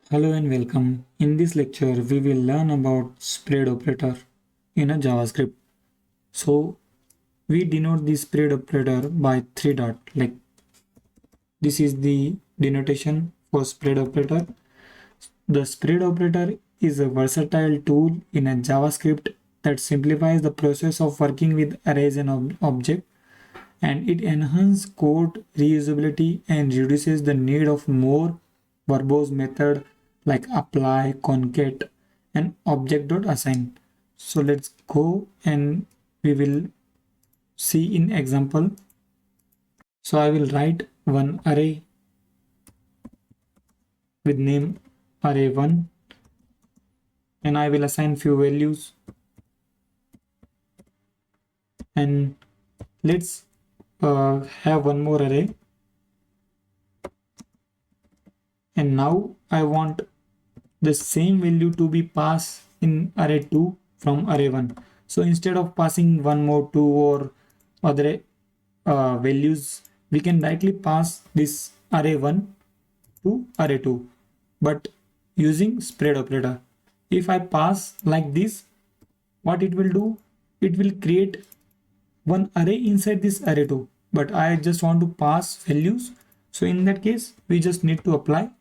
Hello and welcome. In this lecture, we will learn about spread operator in a JavaScript. So we denote the spread operator by three dot. Like this is the denotation for spread operator. The spread operator is a versatile tool in a JavaScript that simplifies the process of working with arrays and objects, and it enhances code reusability and reduces the need of more verbose method like apply, concat, and object.assign. So let's go and we will see in example. So I will write one array with name array1, and I will assign few values, and let's have one more array, and now I want the same value to be passed in array 2 from array 1. So instead of passing one more 2 or other values, we can directly pass this array 1 to array 2, but using spread operator. If I pass like this, what it will do, it will create one array inside this array 2, but I just want to pass values. So in that case, we just need to apply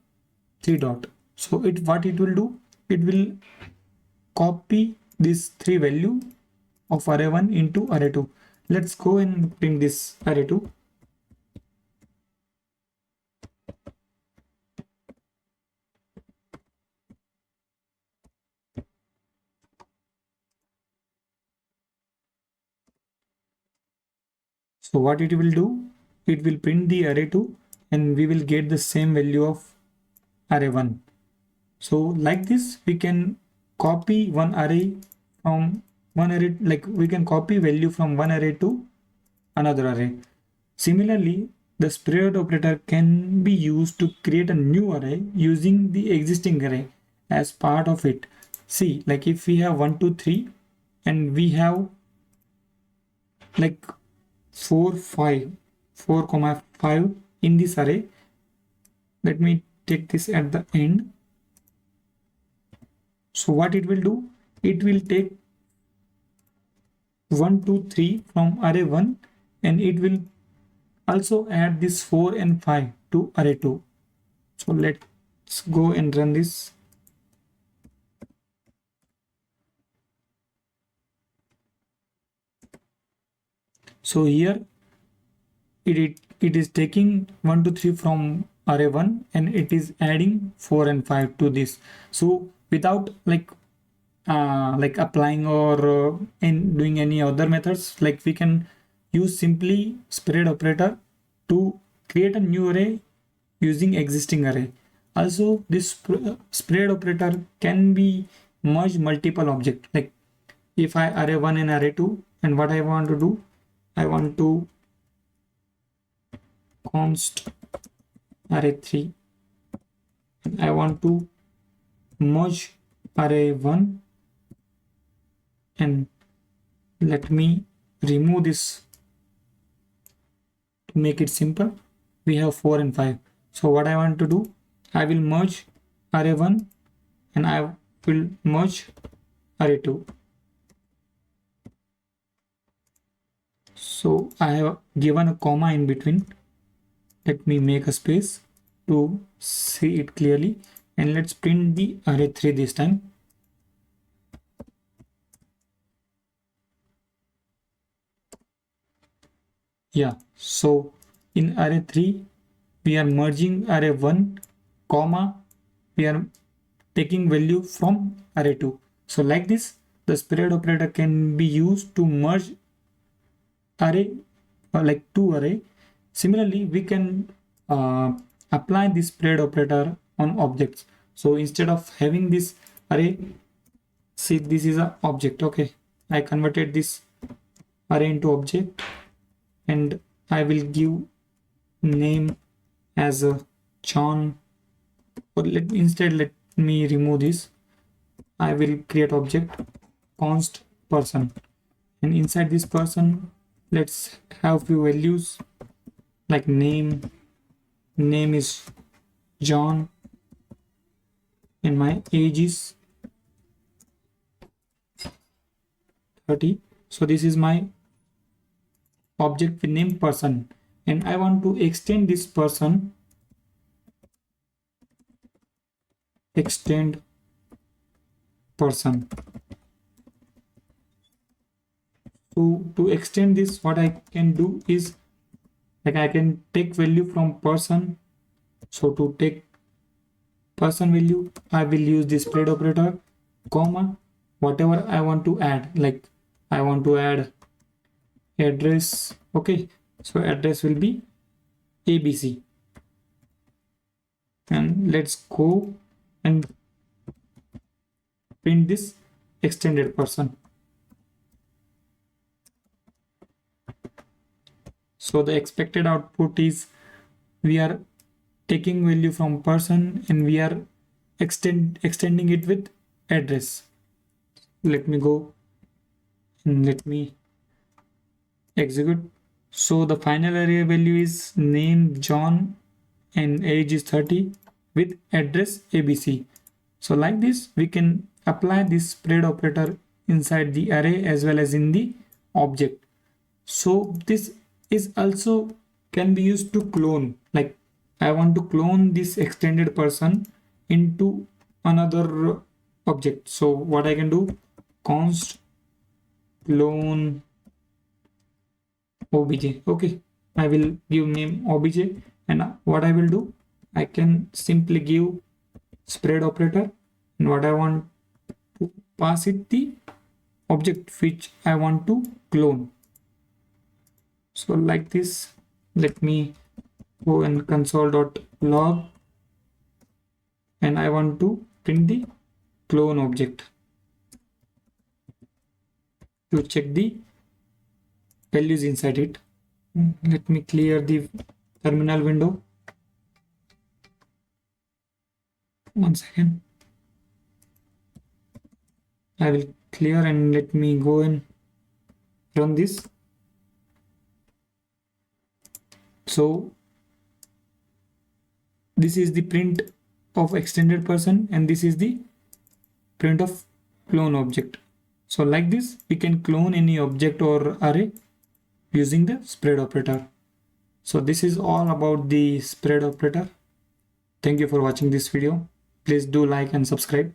3 dot. So what it will do, it will copy this 3 value of array 1 into array 2. Let's go and print this array 2. So what it will do, it will print the array 2 and we will get the same value of array 1. So like this, we can copy one array from one array, like we can copy value from one array to another array. Similarly, the spread operator can be used to create a new array using the existing array as part of it. See, like if we have 1, 2, 3 and we have like 4, 5, 4, 5 in this array. Let me take this at the end. So what it will do, it will take 1, 2, 3 from array 1 and it will also add this 4 and 5 to array 2. So let's go and run this. So here it is taking 1, 2, 3 from array 1 and it is adding 4 and 5 to this. So without like applying or in doing any other methods, like we can use simply spread operator to create a new array using existing array. Also this spread operator can be merge multiple object. Like if I array 1 and array 2, and what I want to do, I want to const array 3 and I want to merge array 1, and let me remove this to make it simple. We have 4 and 5. So what I want to do, I will merge array 1 and I will merge array 2. So I have given a comma in between. Let me make a space to see it clearly, and let's print the array 3 this time. Yeah, so in array 3 we are merging array 1 comma we are taking value from array 2. So like this, the spread operator can be used to merge array like two array. Similarly, we can apply this spread operator on objects. So instead of having this array, see, this is an object. Okay, I converted this array into object and I will give name as a John, or let me remove this. I will create object const person, and inside this person let's have few values like name is John, and my age is 30. So this is my object with name person, and I want to extend this person, extend person. So to extend this, what I can do is like I can take value from person. So to take person value, I will use this spread operator, comma, whatever I want to add. Like I want to add address. Okay, so address will be ABC, and let's go and print this extended person. So the expected output is we are taking value from person and we are extending it with address. Let me go and let me execute. So the final array value is name John and age is 30 with address ABC. So like this we can apply this spread operator inside the array as well as in the object. So this is also can be used to clone. Like I want to clone this extended person into another object. So what I can do, const clone obj. Okay, I will give name obj, and what I will do, I can simply give spread operator, and what I want to pass it the object which I want to clone. So like this, let me go and console.log, and I want to print the clone object to check the values inside it. Let me clear the terminal window. One second. I will clear and let me go and run this. So this is the print of extended person and this is the print of clone object. So like this we can clone any object or array using the spread operator. So this is all about the spread operator. Thank you for watching this video. Please do like and subscribe.